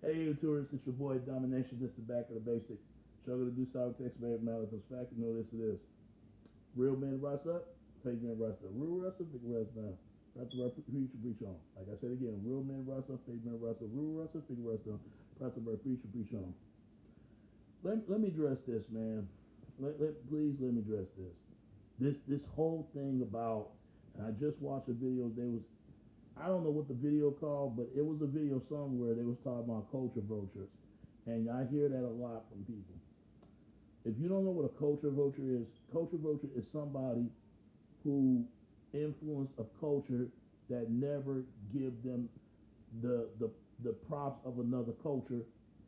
Hey, you tourists, it's your boy Domination. This is back of the basic. Struggle to do solid text, man. Malcolm's fact, you know this it is. Real men rise up, fake men rise up. Real rise up, fake rise down. Right to right preach, preach on. Like I said again, real men rise up, fake men rise up. Real rise up, fake rise down. Right to right preach, preach on. Let me address this, man. Please let me address this. This whole thing about, and I just watched a video. They was I don't know what the video called, but it was a video somewhere. They was talking about culture vultures, and I hear that a lot from people. If you don't know what a culture vulture is somebody who influence a culture that never give them the the the props of another culture,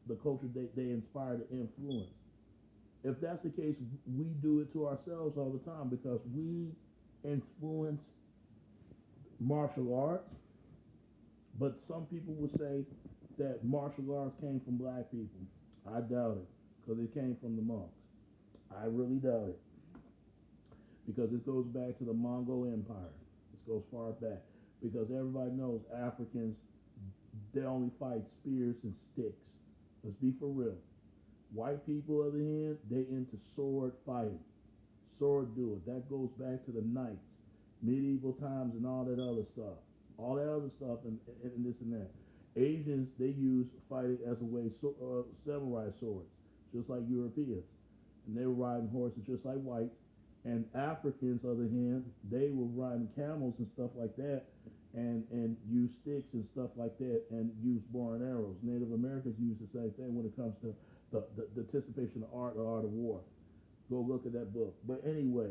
the culture they inspire to influence. If that's the case, we do it to ourselves all the time because we influence martial arts, but some people would say that martial arts came from black people. I doubt it because it came from the monks. I really doubt it because it goes back to the Mongol Empire. This goes far back because everybody knows Africans, they only fight spears and sticks. Let's be for real. White people, on the other hand, they into sword fighting, sword duel. That goes back to the knights, medieval times, and all that other stuff. All that other stuff, and this and that. Asians, they use fighting as a way, samurai swords, just like Europeans. And they were riding horses just like whites. And Africans, on the other hand, they were riding camels and stuff like that, and use sticks and stuff like that, and use bow and arrows. Native Americans use the same thing when it comes to the anticipation of art or art of war. Go look at that book. But anyway,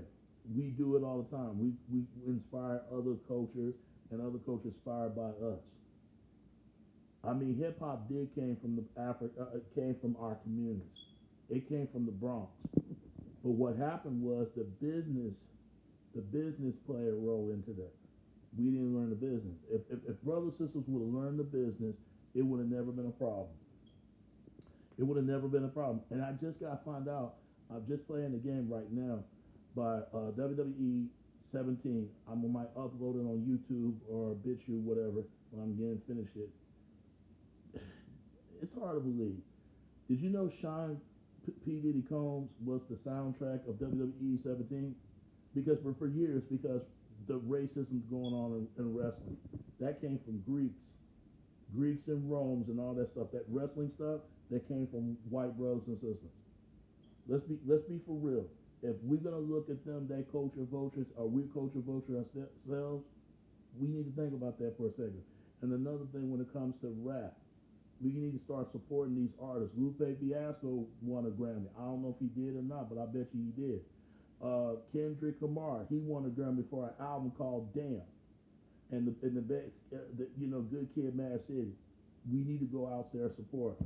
we do it all the time. We inspire other cultures, and other cultures inspired by us. I mean, hip hop did came from the Africa, came from our communities. It came from the Bronx. But what happened was the business played a role into that. We didn't learn the business. If brothers and sisters would have learned the business, it would have never been a problem. It would have never been a problem. And I just got to find out. I'm just playing the game right now by WWE 17. I'm might upload it on YouTube or BitChute, whatever, when I'm getting finished it. It's hard to believe. Did you know Sean P. Diddy Combs was the soundtrack of WWE 17? Because for years, because the racism going on in wrestling, that came from Greeks and Rome's and all that stuff. That wrestling stuff that came from white brothers and sisters. Let's be for real. If we're gonna look at them, they culture vultures, or we culture vulture ourselves, we need to think about that for a second. And another thing, when it comes to rap, we need to start supporting these artists. Lupe Fiasco won a Grammy. I don't know if he did or not, but I bet you he did. Kendrick Lamar, he won a Grammy for an album called Damn. And the best, Good Kid, Mad City. We need to go out there and support.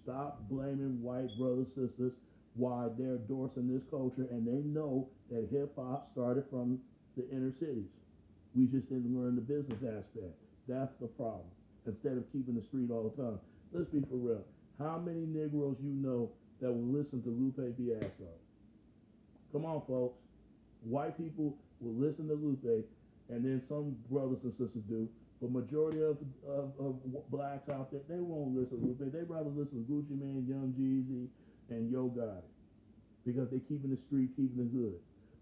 Stop blaming white brothers sisters why they're endorsing this culture, and they know that hip hop started from the inner cities. We just didn't learn the business aspect. That's the problem. Instead of keeping the street all the time. Let's be for real. How many Negroes you know that will listen to Lupe Fiasco? Come on, folks. White people will listen to Lupe, and then some brothers and sisters do. But majority of blacks out there, they won't listen to Lupe. They rather listen to Gucci Mane, Young Jeezy, and Yo Gotti because they keeping the street, keeping the hood.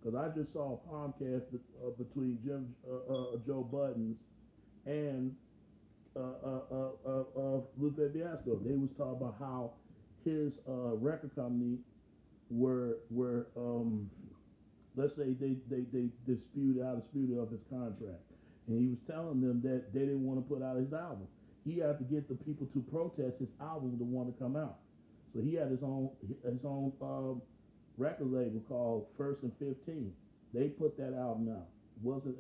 Because I just saw a podcast between Joe Buttons and Lupe Fiasco. They was talking about how his record company were let's say they disputed of his contract, and he was telling them that they didn't want to put out his album. He had to get the people to protest his album to want to come out. So he had his own record label called First and 15. They put that album out. It wasn't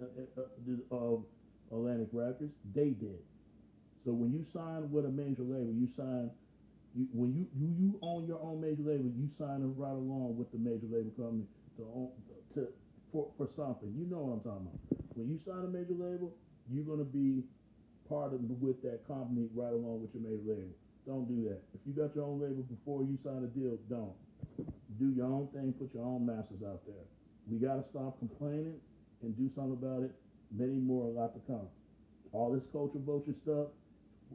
Atlantic Records. They did. So when you sign with a major label, you sign when you own your own major label, you sign it right along with the major label company to own to for something. You know what I'm talking about. When you sign a major label, you're gonna be part of with that company right along with your major label. Don't do that. If you got your own label before you sign a deal, don't. Do your own thing. Put your own masters out there. We gotta stop complaining and do something about it. Many more are about to come. All this culture vulture stuff,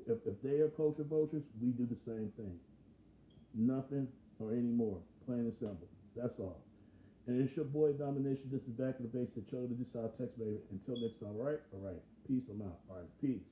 If they are culture vultures, we do the same thing. Nothing or any more. Plain and simple. That's all. And it's your boy Domination. This is Back of the Base. That you to do South Text, baby. Until next time, all right? All right. Peace. I'm out. All right. Peace.